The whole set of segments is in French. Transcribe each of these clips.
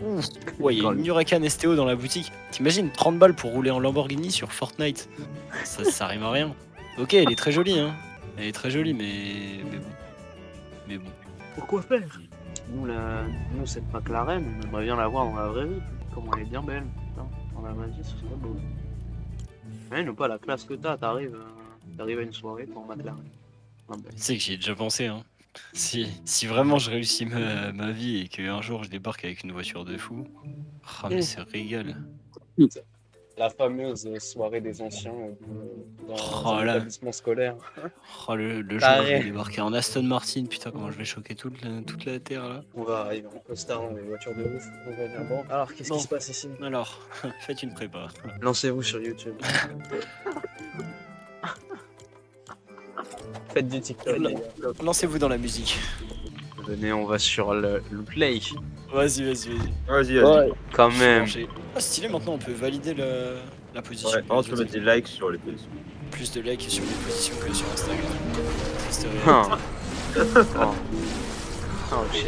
Ouf. Ouais, il y a une Huracan STO dans la boutique. T'imagines 30 balles pour rouler en Lamborghini sur Fortnite? Ça rime à rien. Ok, elle est très jolie, hein. Elle est très jolie, mais bon. Mais bon. Pourquoi faire? Nous, cette McLaren, on aimerait bien la voir dans la vraie vie. Comment elle est bien belle. Putain, dans la vraie vie, ce serait beau. Ouais, non, pas la classe que t'arrives à une soirée pour McLaren. Ah, ben. Tu sais que j'y ai déjà pensé, hein. Si vraiment je réussis ma vie et qu'un jour je débarque avec une voiture de fou, oh mais c'est régal. La fameuse soirée des anciens dans Oh un là, établissement scolaire. oh, le jour où je vais Pareil. débarquer en Aston Martin, putain comment je vais choquer toute la terre là. On va arriver en costard dans des voitures de ouf. On va dire bon. Alors, qu'est-ce Bon. qui se passe ici? Alors, faites une prépa. Lancez-vous sur YouTube. Faites du TikTok, les gars. Lancez-vous dans la musique. Venez, on va sur le play. Vas-y. Vas-y. Ouais. Quand même. Ah, stylé, maintenant on peut valider la position. Ouais, par contre, tu peux mettre des likes sur les positions. Plus de likes sur les positions que sur Instagram. Triste réalité. Ah. Oh. Oh shit.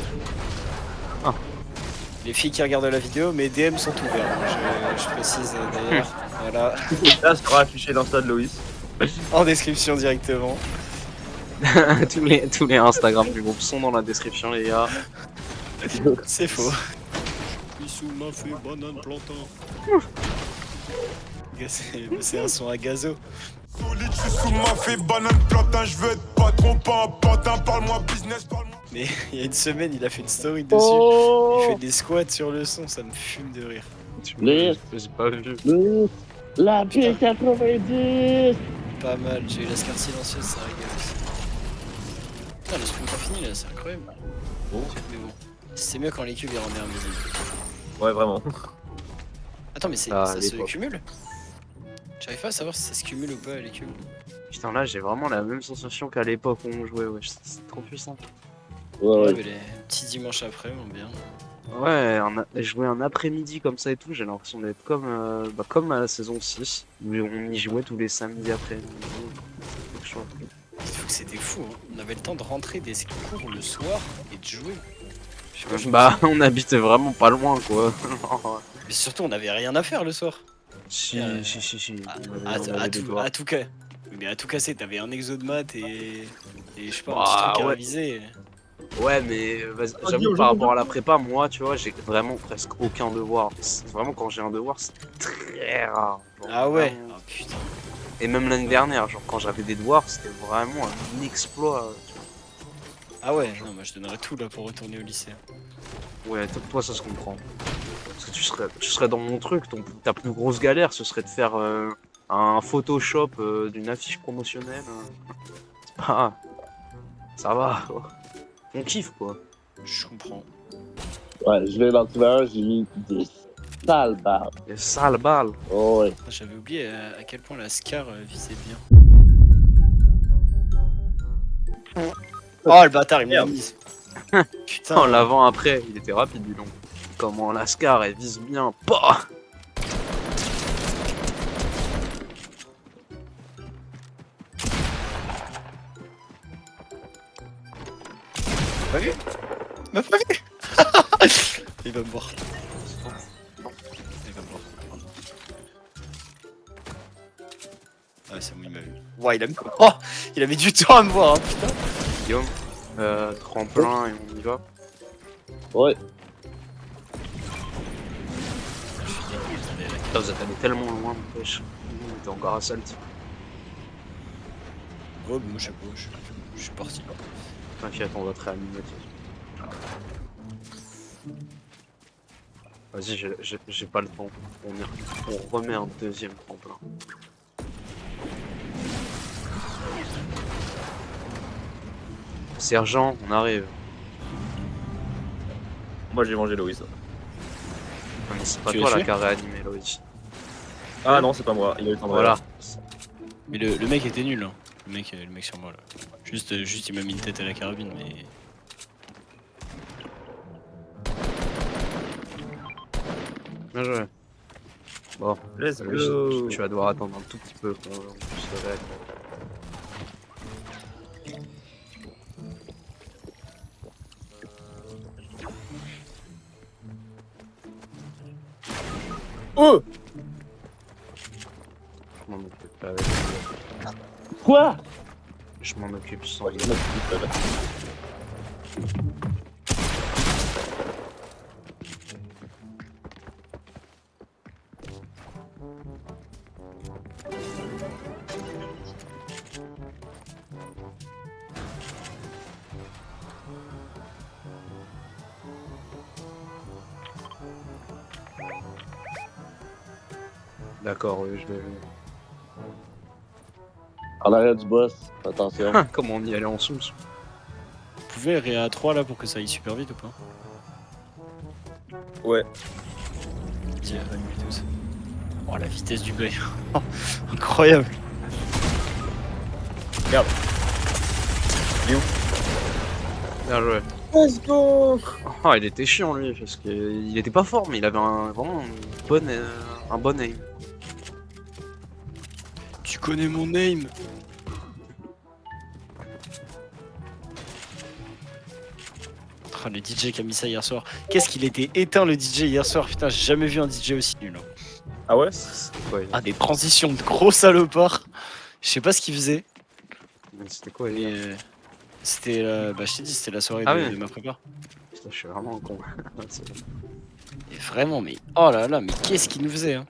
Les filles qui regardent la vidéo, mes DM sont ouverts. Je précise d'ailleurs. Voilà. Là, sera affiché l'Insta de Loïs. En description directement. tous les Instagram du groupe sont dans la description, les gars. C'est faux. Issou m'a fait banane plantain. C'est un son à gazo. Solide, je suis sous ma fait banane plantain, je veux être patron, pas un pantin, parle-moi business, parle-moi. Mais il y a une semaine, il a fait une story dessus. Oh. Il fait des squats sur le son, ça me fume de rire. Les- J'ai pas vu. La P90. Pas mal, j'ai eu la scar silencieuse, ça régale aussi. Putain, le sprint pas fini là, c'est incroyable. Bon. Mais bon, c'est mieux quand les cubes ils rendent un maison. Ouais, vraiment. Attends, mais Ah, ça se l'époque. cumule? J'arrive pas à savoir si ça se cumule ou pas les cubes. Putain, là, j'ai vraiment la même sensation qu'à l'époque où on jouait, ouais. C'est trop puissant. Ouais, mais les petits dimanches après, on bien. Ouais, jouer un après-midi comme ça et tout, j'ai l'impression d'être comme à la saison 6, où on y jouait tous les samedis après-midi. C'est quelque chose. C'était fou, hein. On avait le temps de rentrer des cours le soir et de jouer. Je sais pas, je me Bah, on habitait vraiment pas loin, quoi. Mais surtout, on avait rien à faire le soir. Si. À tout cas. Mais à tout casser, t'avais un exo de maths et je sais pas, un Bah, petit truc à ouais. réviser. Ouais, mais vas-y, Oh, j'avoue, Guillaume, par je rapport à la prépa, moi, tu vois, j'ai vraiment presque aucun devoir. Vraiment, quand j'ai un devoir, c'est très rare. Genre, Ah ouais. vraiment. Oh putain. Et même l'année dernière, genre, quand j'avais des devoirs, c'était vraiment un exploit. Tu vois. Ah ouais, non, moi je donnerais tout là pour retourner au lycée. Ouais, toi, ça se comprend. Parce que tu serais dans mon truc, ta plus grosse galère, ce serait de faire un Photoshop d'une affiche promotionnelle. C'est pas... Ça va, quoi. On kiffe, quoi. Je comprends. Ouais, je vais dans l'antivers, j'ai mis des sales balles. Les sales balles. Oh ouais. J'avais oublié à quel point la Scar visait bien. Oh le bâtard, il me l'a Merde. mise. Putain. En l'avant après, il était rapide, dis donc. Comment la Scar, elle vise bien. Bah Pas vu? M'a pas vu. Il va me voir. Il va me voir. Ah c'est bon, il m'a vu. Ouais, oh, il a mis du temps à me voir, hein, putain. Guillaume, tremplin et on y va. Ouais. Je suis dégoûté, attendez, là. Putain, vous êtes allé tellement loin, mon pêche. On était encore à Salt. Oh, mais moi je sais pas, je suis parti. T'inquiète, on va te réanimer. Vas-y, j'ai pas le temps. On remet un deuxième tremplin. Sergent, on arrive. Moi, j'ai mangé Loïs. Ah, mais c'est pas Tu toi l'as là tué qui a réanimé, Loïs. Ah non, c'est pas moi. Il a eu le temps de Voilà. Mais le mec était nul, hein. Le mec sur moi là. Juste il m'a mis une tête à la carabine, mais. Bien joué. Bon, Let's Loïs, go. tu vas devoir attendre un tout petit peu qu'on puisse se réanimer. Oh! Je m'en occupe pas avec. Quoi? Je m'en occupe sans. D'accord, oui, je vais. En arrière du boss, attention. Comment on y allait en sous? Vous pouvez ré à 3 là pour que ça aille super vite ou pas? Ouais. Tiens, annule tous. Oh la vitesse du bail. Incroyable. Bien joué. Let's go! Ah, il était chiant lui, parce qu'il était pas fort, mais il avait vraiment un bon aim. Tu connais mon name. Ah, le DJ qui a mis ça hier soir. Qu'est-ce qu'il était éteint le DJ hier soir. Putain, j'ai jamais vu un DJ aussi nul. Hein. Ah ouais? C'était quoi? Ah, des transitions de gros salopards. Je sais pas ce qu'il faisait. C'était quoi? Mais c'était bah je t'ai dit, c'était la soirée Ah de, oui. de ma prépa. Putain, je suis vraiment con. Et vraiment, mais oh là là, mais qu'est-ce qu'il nous faisait hein.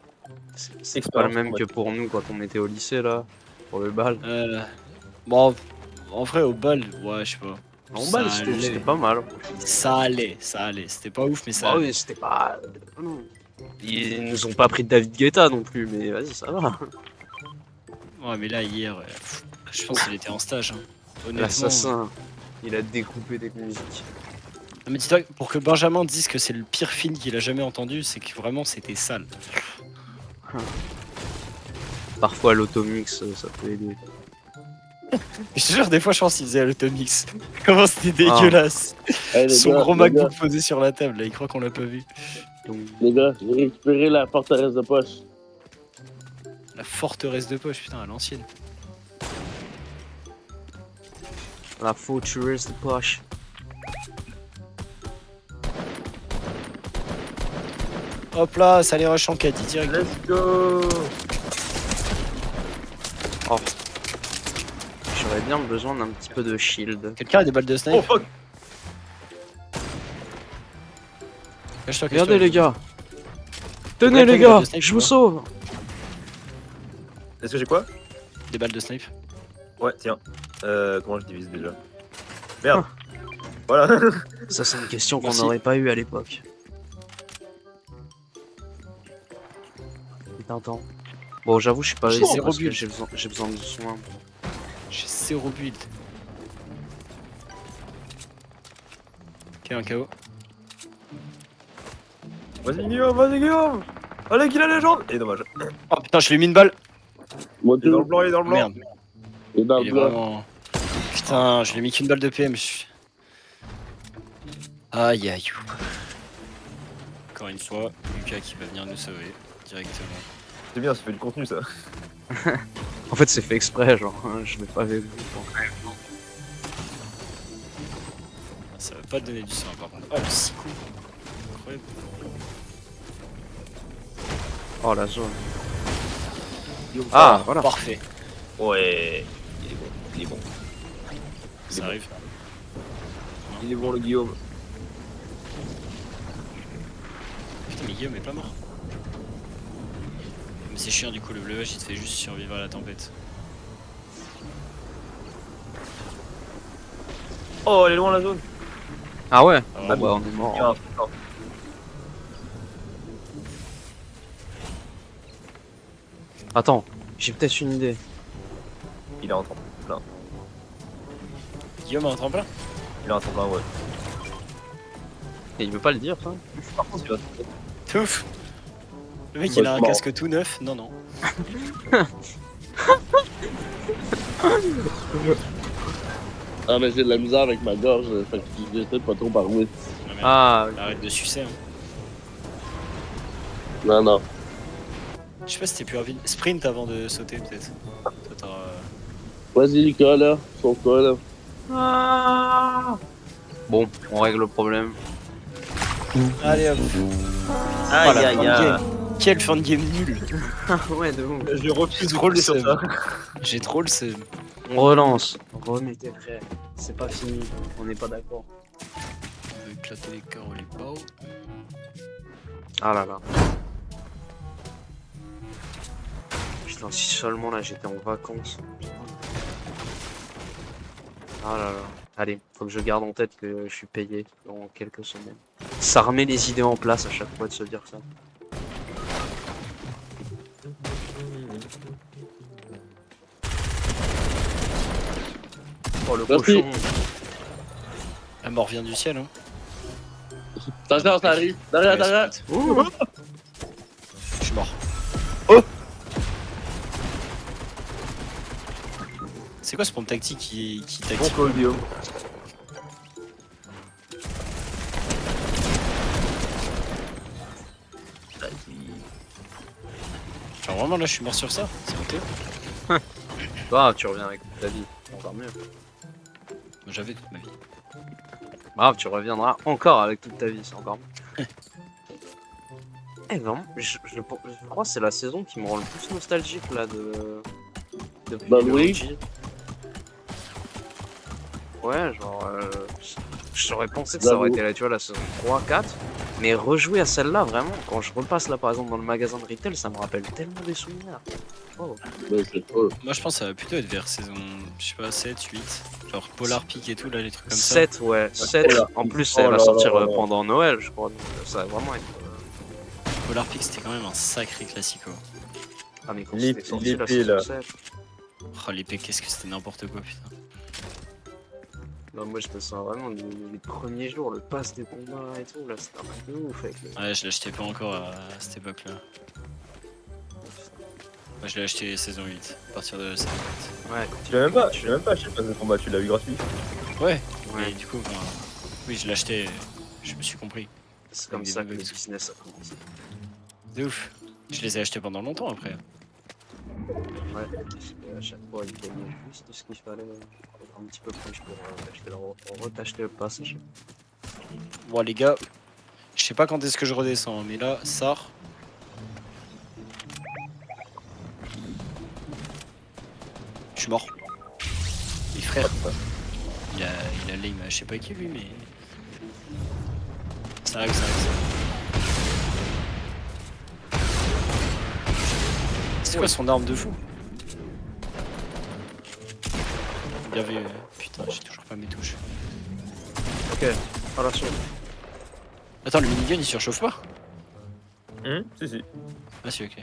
C'est pas le même que pour nous quand on était au lycée là, pour le bal. Bon, en vrai, au bal, ouais, je sais pas. En Ça bal, allait. c'était pas mal. Ça allait. C'était pas ouf, mais ça Ah allait. oui, c'était pas. Non. Ils nous ont pas pris de David Guetta non plus, mais vas-y, ça va. Ouais, mais là, hier, je pense qu'il était en stage. Hein. Honnêtement. L'assassin, il a découpé des musiques. Non, mais dis-toi, pour que Benjamin dise que c'est le pire film qu'il a jamais entendu, c'est que vraiment c'était sale. Parfois, l'automix, ça peut aider. Je te jure, des fois, je pense qu'il faisait l'automix. Comment c'était dégueulasse. Hey, les Son gars, gros les gars, MacBook posé sur la table, là, il croit qu'on l'a pas vu. Donc, les gars, j'ai récupéré la forteresse de poche. La forteresse de poche, putain, à l'ancienne. la forteresse de poche. Hop là, ça les rush en caddie direct. Let's go! Oh. J'aurais bien besoin d'un petit peu de shield. Quelqu'un a des balles de snipe? Oh fuck! Cache-toi, cache-toi. Regardez les gars. Ouais, Tenez les t'as des gars, balles de snipe, je tu vous vois. sauve. Est-ce que j'ai quoi? Des balles de snipe. Ouais, tiens. Comment je divise déjà? Merde! Voilà! Ça c'est une question qu'on Merci. n'aurait pas eu à l'époque. Attends. Bon, j'avoue, je suis pas J'ai resté zéro parce que build. j'ai besoin de soins. J'ai 0 build. Ok, un KO. Vas-y Guillaume, vas-y Guillaume! Allez, qu'il a la légende! Et dommage. Oh putain, je lui ai mis une balle. Moi, Il est dans le tout. blanc, il est dans le blanc. Merde. Et dans Il le est blanc. vraiment. Putain, je lui ai mis qu'une balle de PM. Aïe aïe. Encore une fois, Lucas qui va venir nous sauver directement. C'est bien, ça fait du contenu ça. En fait, c'est fait exprès, genre, je l'ai pas vu. Ça va pas te donner du sang par contre. Oh le 6 coups. Incroyable. Oh la zone. Ah, voilà. Parfait. Ouais. Il est bon, il est bon. Ça arrive. Il est bon le Guillaume. Putain, mais Guillaume est pas mort. Mais c'est chiant du coup, le bleuage il te fait juste survivre à la tempête. Oh, elle est loin la zone. Ah ouais. Ah, Bon bah on est Il y a mort. un- non. Attends, j'ai peut-être une idée. Il est en tremplin. Guillaume a un tremplin? Il est en tremplin, ouais. Et il veut pas le dire, ça. Par contre, il va. Touf. Le mec Ouais, il a un c'est marrant. casque tout neuf. Non, non. Ah, mais j'ai de la misère avec ma gorge, fait que j'essaie de pas trop parler. Ah, merde. Ah, Arrête de sucer. Hein. Non, non. Je sais pas si t'es plus rapide. Sprint avant de sauter peut-être. Toi, t'auras- Vas-y, Lucas, là. Sauve-toi, là. ah. Bon, on règle le problème. Allez hop. Aïe Voilà, aïe bonne aïe. game. Quel fin de game nul. Ouais, de ouf. Je refuse de Trop le rouler sur seum. ça. J'ai trop le seum. On relance. Remettez prêt. C'est pas fini. On n'est pas d'accord. On veut éclater les carreaux et les barreaux. Ah là là. Putain, si seulement là j'étais en vacances. Putain. Ah là là. Allez, faut que je garde en tête que je suis payé dans quelques semaines. Ça remet les idées en place à chaque fois de se dire ça. Oh le Merci. cochon. La mort vient du ciel, hein. Attention, ça arrive. Derrière, Ouais, derrière. c'est pas- Je suis mort. Oh. C'est quoi ce pompe tactique qui Bon t'active? call, Guillaume. Genre vraiment là je suis mort sur ça? C'est ok. Ah, tu reviens avec ta vie. Encore mieux. Moi, j'avais toute ma vie. Bravo, tu reviendras encore avec toute ta vie, c'est encore mieux. Eh vraiment, je crois que c'est la saison qui me rend le plus nostalgique là depuis Bah le oui. OG. Ouais, genre, j'aurais pensé que ça aurait été là, tu vois, la saison 3, 4. Mais rejouer à celle-là, vraiment, quand je repasse là par exemple dans le magasin de retail, ça me rappelle tellement des souvenirs. Oh. Ouais, c'est cool. Moi je pense que ça va plutôt être vers saison, je sais pas, 7, 8. Genre Polar Peak et tout là, les trucs comme ça. 7, ouais, 7. là. En plus, Oh elle va là sortir là là. pendant Noël, je crois. Donc, ça va vraiment être. Polar Peak c'était quand même un sacré classico. Ah, mais quand L'épée, c'était sorti la là. saison 7. Oh l'épée, qu'est-ce que c'était n'importe quoi putain. Non, moi je me sens vraiment les premiers jours, le pass des combats et tout, là c'était un truc de ouf avec le... Ouais, je l'achetais pas encore à cette époque là. Moi je l'ai acheté saison 8, à partir de saison Ouais, quand Tu l'as même pas, je l'ai même pas acheté le pass de combat, tu l'as eu gratuit. 8. Ouais, Ouais, mais du coup, enfin, oui je l'ai acheté, je me suis compris. c'est comme avec des ça que le bugs. business a commencé. De ouf. Je les ai achetés pendant longtemps après. Ouais, parce qu'à chaque fois il gagnait juste ce qu'il fallait, un petit peu plus pour retacheter le pass. Bon les gars, je sais pas quand est-ce que je redescends, mais là, Sar. Je suis mort. Et frère, il a lame, je sais pas qui lui, mais. Ça arrive, ça arrive. C'est quoi son arme de fou? Il avait. Putain, j'ai toujours pas mes touches. Ok, relation. Attends, le minigun il surchauffe pas? Si, si. Ah si, ok.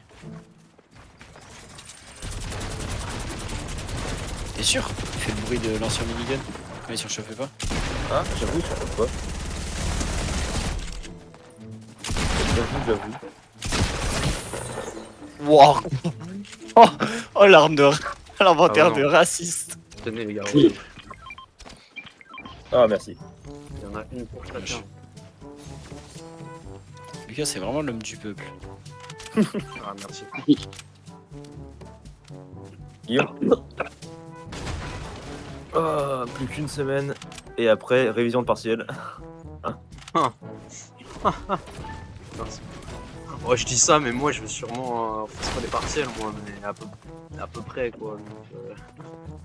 T'es sûr? Il fait le bruit de l'ancien minigun quand il surchauffait pas? Ah, j'avoue, je sais pas. J'avoue. Wow. Oh l'arme de... L'inventaire Ah ouais, de non. raciste. Tenez les gars, Oui. Ah, merci. il y en a une pour chacun. Lucas c'est vraiment l'homme du peuple. Ah merci. Guillaume. Ah, plus qu'une semaine. Et après, révision de partiel. Merci. Oh, je dis ça, mais moi je vais sûrement. C'est pas des partiels, moi, mais à peu près quoi. Donc,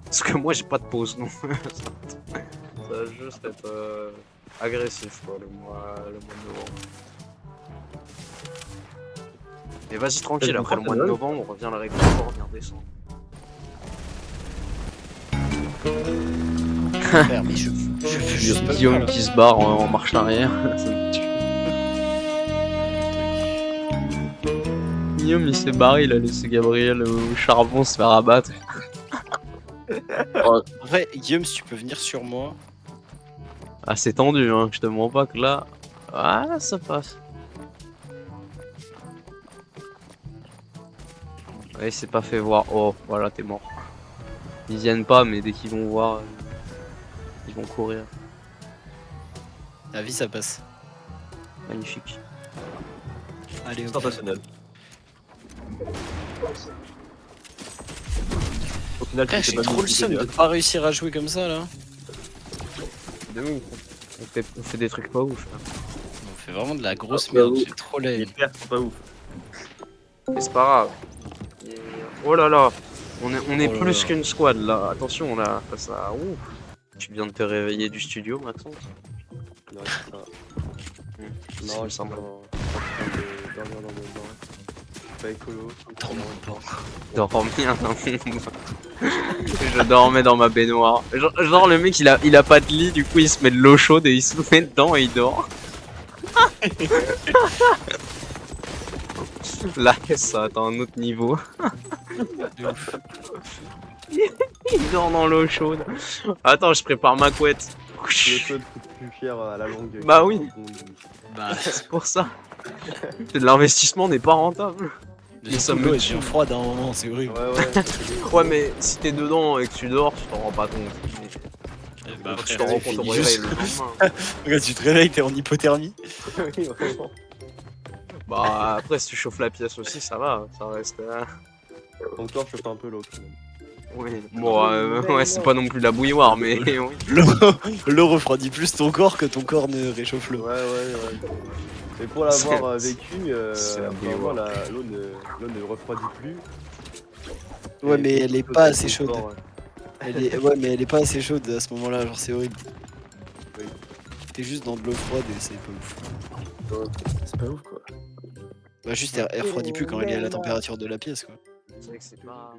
parce que moi j'ai pas de pause, non. Ça va juste être agressif quoi, le mois de novembre. Mais vas-y tranquille, T'as après le une mois de Noël novembre, on revient le réconfort, on revient décembre. Frère, mais je juste pas Guillaume là. qui se barre en marche arrière. Ça me tue. Guillaume il s'est barré, il a laissé Gabriel au charbon se faire abattre. En vrai, Guillaume, si tu peux venir sur moi. Ah c'est tendu hein, je te mens pas que là. Ah ça passe. Ouais, il s'est pas fait voir. Oh voilà t'es mort. Ils viennent pas mais dès qu'ils vont voir, ils vont courir. La vie ça passe. Magnifique. Allez, ok. Sensationnel. Au final, Frère, c'était j'ai pas trop mieux le que seum de génial. pas réussir à jouer comme ça là. De ouf. On fait des trucs pas ouf. Là. On fait vraiment de la grosse Ah, merde, j'avoue. j'ai trop Les la pertes sont pas ouf. Mais c'est pas grave. Oh là là, on est Oh là plus là. qu'une squad là. Attention là, ça. Ouh. Tu viens de te réveiller du studio maintenant. Non, c'est ça. Si, Non, il me je suis semble. en train de dormir dans mon bain. Pas écolo. Dans mon banc. Dormir dans mon bain. Je dormais dans ma baignoire. Genre le mec il a pas de lit, du coup il se met de l'eau chaude et il se met dedans et il dort. Là ça atteint un autre niveau. De ouf. Il dort dans l'eau chaude. Attends, je prépare ma couette. Le code coûte plus cher à la longue. Bah oui. Bah, C'est pour ça. De l'investissement n'est pas rentable. mais ça ça me me tue. devient froid d'un moment, c'est horrible. Ouais, ouais. c'est Ouais, mais si t'es dedans et que tu dors, tu t'en rends pas compte. Mais Bah, quand tu frère, t'en rends tu compte au finis réveil juste- le lendemain. Regarde, tu te réveilles, t'es en hypothermie. oui, vraiment. Bah après, si tu chauffes la pièce aussi, ça va. Ça reste. Ton corps chauffe un peu l'autre. Oui. Bon, ouais, c'est pas non plus la bouilloire, mais oui. L'eau refroidit plus ton corps que ton corps ne réchauffe l'eau. Ouais, ouais, ouais. Et pour l'avoir C'est- vécu, c'est la vraiment, bouilloire. l'eau ne refroidit plus. Ouais, Et mais c'est elle est plutôt pas dans assez ton chaude. corps, Ouais, mais elle est pas assez chaude à ce moment-là, genre c'est horrible. Oui. T'es juste dans de l'eau froide et c'est pas ouf. C'est pas ouf quoi. Bah, juste elle refroidit plus quand elle est à la température de la pièce, quoi. C'est vrai que c'est pas.